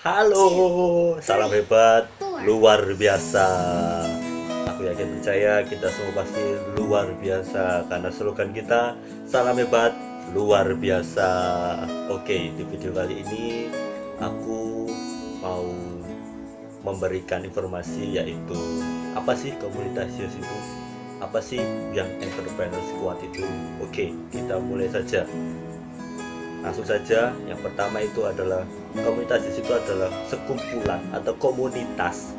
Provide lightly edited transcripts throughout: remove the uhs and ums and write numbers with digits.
Halo, salam hebat, luar biasa. Aku yakin percaya kita semua pasti luar biasa karena slogan kita salam hebat, luar biasa. Oke, di video kali ini aku mau memberikan informasi yaitu apa sih komunitas Yos itu? Apa sih yang entrepreneur squad itu? Oke, kita mulai saja. Langsung saja, yang pertama itu adalah komunitas. Di situ adalah sekumpulan atau komunitas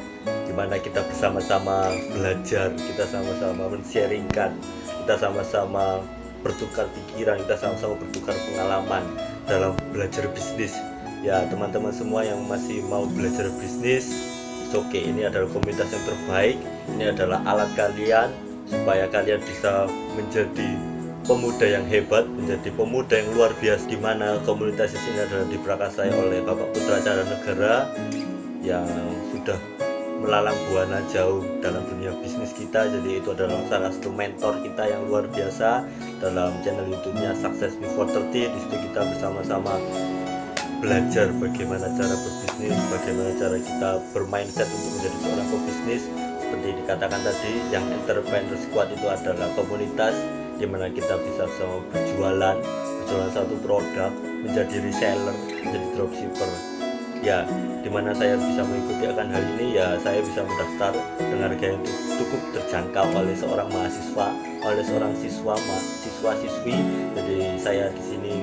di mana kita bersama-sama belajar, kita sama-sama men-sharingkan, kita sama-sama bertukar pikiran, kita sama-sama bertukar pengalaman dalam belajar bisnis. Ya, teman-teman semua yang masih mau belajar bisnis, oke, ini adalah komunitas yang terbaik. Ini adalah alat kalian supaya kalian bisa menjadi pemuda yang hebat, menjadi pemuda yang luar biasa, di mana komunitas ini adalah diprakarsai oleh Bapak Putra Cadanegara yang sudah melalang buana jauh dalam dunia bisnis kita. Jadi itu adalah salah satu mentor kita yang luar biasa dalam channel YouTube-nya Success Before 30. Di situ kita bersama-sama belajar bagaimana cara berbisnis, bagaimana cara kita bermindset untuk menjadi seorang pebisnis. Seperti dikatakan tadi, yang entrepreneur squad itu adalah komunitas di mana kita bisa sama berjualan satu produk, menjadi reseller, menjadi dropshipper. Ya, dimana saya bisa mengikuti akan hal ini, ya saya bisa mendaftar dengan harga yang cukup terjangkau oleh seorang mahasiswa, oleh seorang siswa-siswi. Jadi saya di sini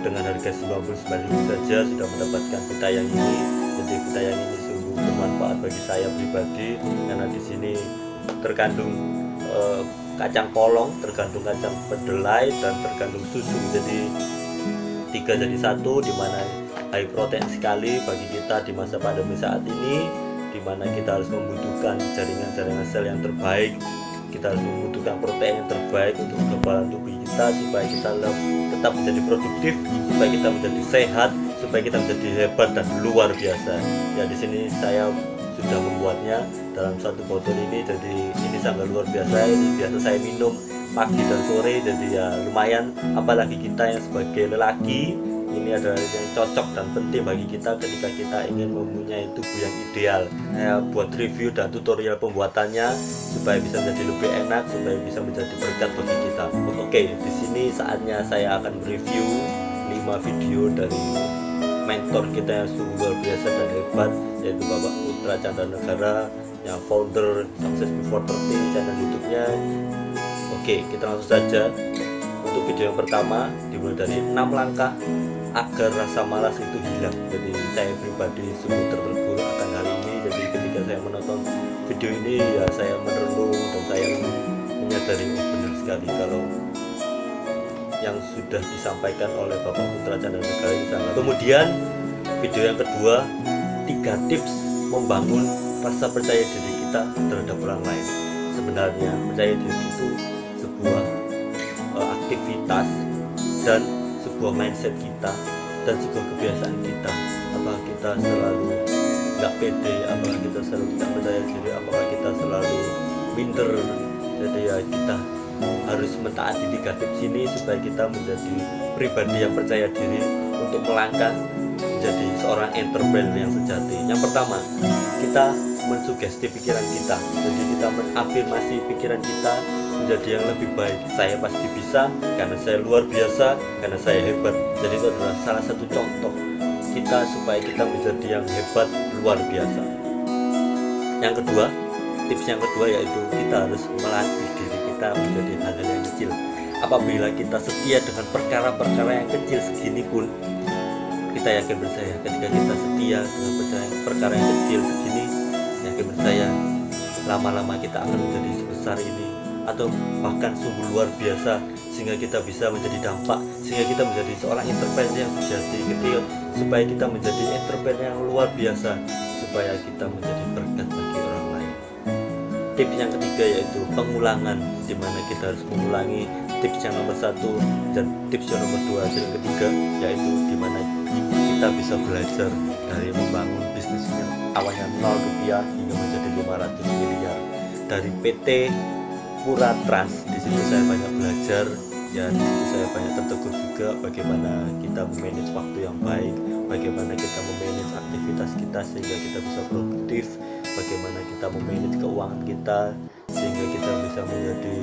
dengan harga 99.000 saja sudah mendapatkan vita yang ini. Jadi vita yang ini sungguh bermanfaat bagi saya pribadi karena di sini terkandung kacang polong, terkandung kacang kedelai, dan terkandung susu. Jadi 3 jadi 1, dimana high protein sekali bagi kita di masa pandemi saat ini, dimana kita harus membutuhkan jaringan-jaringan sel yang terbaik, kita harus membutuhkan protein yang terbaik untuk kekebalan tubuh kita supaya kita tetap menjadi produktif, supaya kita menjadi sehat, supaya kita menjadi hebat dan luar biasa. Ya, di sini saya sudah membuatnya dalam satu botol ini. Jadi ini sangat luar biasa. Ini biasa saya minum pagi dan sore, jadi ya lumayan. Apalagi kita yang sebagai lelaki, ini adalah yang cocok dan penting bagi kita ketika kita ingin mempunyai tubuh yang ideal. Saya buat review dan tutorial pembuatannya supaya bisa menjadi lebih enak, supaya bisa menjadi berkat bagi kita. Oke, di sini saatnya saya akan review 5 video dari mentor kita yang sungguh luar biasa dan hebat, yaitu Bapak Putra Cadanegara yang founder Success Before 30 channel YouTube-nya. Oke, kita langsung saja. Untuk video yang pertama dimulai dari 6 langkah agar rasa malas itu hilang. Jadi saya pribadi sungguh tertegur akan hal ini. Jadi ketika saya menonton video ini, ya saya merenung dan saya menyadari benar sekali kalau yang sudah disampaikan oleh Bapak Putra Cadanegara ini sangat. Kemudian video yang kedua, 3 tips membangun rasa percaya diri kita terhadap orang lain. Sebenarnya percaya diri itu sebuah aktivitas dan sebuah mindset kita dan sebuah kebiasaan kita. Apakah kita selalu nggak pede, apakah kita selalu tidak percaya diri, apakah kita selalu minder. Jadi ya kita harus mentaati 3 tips ini supaya kita menjadi pribadi yang percaya diri untuk melangkah menjadi seorang entrepreneur yang sejati. Yang pertama, kita mensugesti pikiran kita. Jadi kita mengafirmasi pikiran kita menjadi yang lebih baik. Saya pasti bisa karena saya luar biasa, karena saya hebat. Jadi itu adalah salah satu contoh kita supaya kita menjadi yang hebat luar biasa. Yang kedua, tips yang kedua yaitu kita harus melatih diri kita menjadi hal-hal yang kecil. Apabila kita setia dengan perkara-perkara yang kecil segini pun, kita yakin percaya ketika kita setia dengan perkara yang kecil segini, yakin percaya lama-lama kita akan menjadi sebesar ini atau bahkan sungguh luar biasa, sehingga kita bisa menjadi dampak, sehingga kita menjadi seorang entrepreneur yang sejati kecil, supaya kita menjadi entrepreneur yang luar biasa, supaya kita menjadi berkat bagi orang lain. Tips yang ketiga yaitu pengulangan, di mana kita harus mengulangi tips yang nomor 1 dan tips yang nomor 2 dan ketiga, yaitu di mana kita bisa belajar dari membangun bisnisnya awalnya 0 rupiah hingga menjadi 500 miliar dari PT Pura Trans. Di situ saya banyak belajar, ya di situ saya banyak tertegur juga bagaimana kita memanage waktu yang baik, bagaimana kita memanage aktivitas kita sehingga kita bisa produktif, bagaimana kita memanage keuangan kita sehingga kita bisa menjadi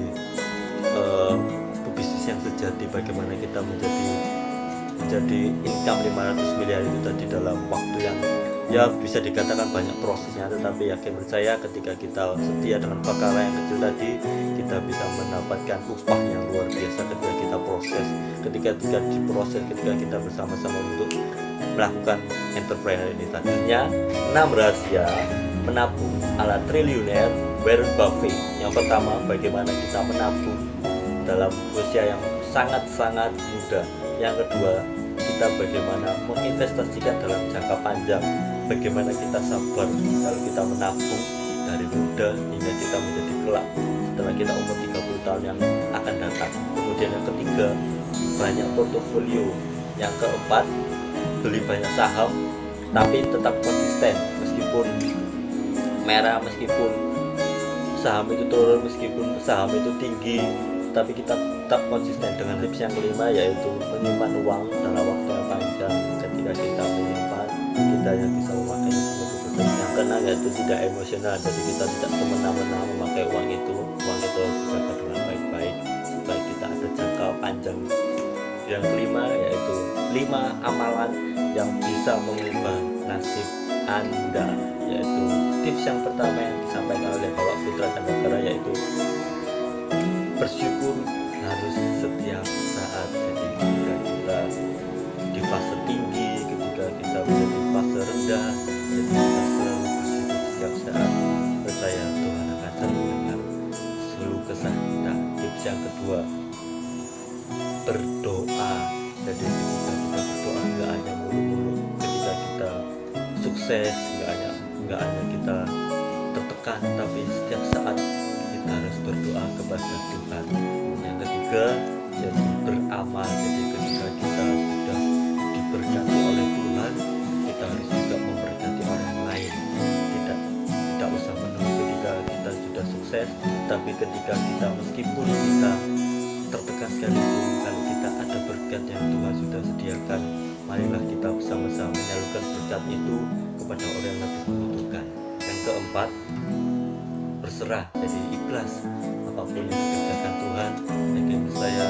pebisnis yang sejati, bagaimana kita menjadi income 500 miliar itu tadi dalam waktu yang ya bisa dikatakan banyak prosesnya, tetapi yakin percaya ketika kita setia dengan perkara yang kecil tadi, kita bisa mendapatkan upah yang luar biasa ketika kita proses, ketika diproses, ketika kita bersama-sama untuk melakukan entrepreneur ini tadinya. 6 rahasia menabung ala triliuner Warren Buffett. Yang pertama, bagaimana kita menabung dalam usia yang sangat-sangat muda. Yang kedua, kita bagaimana menginvestasikan dalam jangka panjang, bagaimana kita sabar kalau kita menabung dari muda hingga kita menjadi kelak setelah kita umur 30 tahun yang akan datang. Kemudian yang ketiga, banyak portofolio. Yang keempat, beli banyak saham tapi tetap konsisten meskipun merah, meskipun saham itu turun, meskipun saham itu tinggi, tapi kita tetap konsisten. Dengan tips yang kelima yaitu menyimpan uang dalam waktu yang panjang. Ketika kita menyimpan, kita yang bisa memakainya sebagai beban. Yang keenam yaitu tidak emosional, jadi kita tidak semena-mena memakai uang itu harus dijaga dengan baik-baik supaya kita ada jangka panjang. Yang kelima yaitu 5 amalan yang bisa mengubah nasib Anda, yaitu tips yang pertama yang disampaikan oleh Bapak Putra Candagara yaitu bersyukur harus setiap saat. Jadi ketika kita di fase tinggi, ketika kita menjadi fase rendah, jadi kita selalu bersyukur setiap saat. Percaya Tuhan akan selalu mendengar seluruh kesah kita. Tips yang kedua, berdoa. Jadi ketika kita berdoa nggak hanya mulu-mulu, ketika kita sukses nggak hanya kita tertekan, tapi setiap saat kita harus berdoa kepada Tuhan. Yang ketiga yaitu beramal. Jadi ketika kita sudah diberkati oleh Tuhan, kita harus juga memberkati orang lain. Tidak usah menunggu ketika kita sudah sukses, tapi ketika kita meskipun kita tertekan sekalipun, kalau kita ada berkat yang Tuhan sudah sediakan, marilah kita bersama-sama menyalurkan berkat itu kepada orang yang lebih membutuhkan. Yang keempat, berserah, jadi ikhlas apapun yang dikerjakan Tuhan. Yakin saya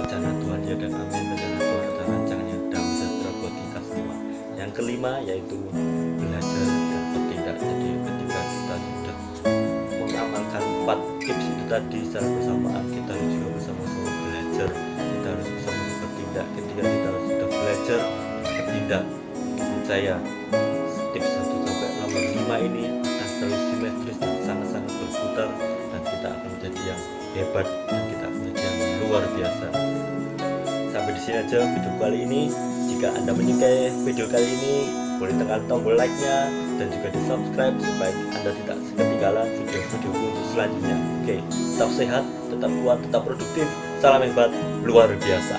rencana Tuhan ya dan amin, rencana Tuhan dan rancangannya damai sejahtera buat kita semua. Yang kelima yaitu belajar dan bertindak. Jadi ketika kita sudah mengamalkan 4 tips itu tadi secara bersamaan, kita harus juga bersama-sama belajar, kita harus bersama-sama bertindak. Ketika kita sudah belajar bertindak, percaya tips 1 sampai nomor 5 ini akan selalu simetris dan sangat-sangat berputar, dan kita akan menjadi yang hebat dan kita akan menjadi yang luar biasa. Sampai di sini aja video kali ini. Jika Anda menyukai video kali ini, boleh tekan tombol like-nya dan juga di subscribe supaya Anda tidak ketinggalan video-video untuk selanjutnya. Oke, tetap sehat, tetap kuat, tetap produktif. Salam hebat luar biasa.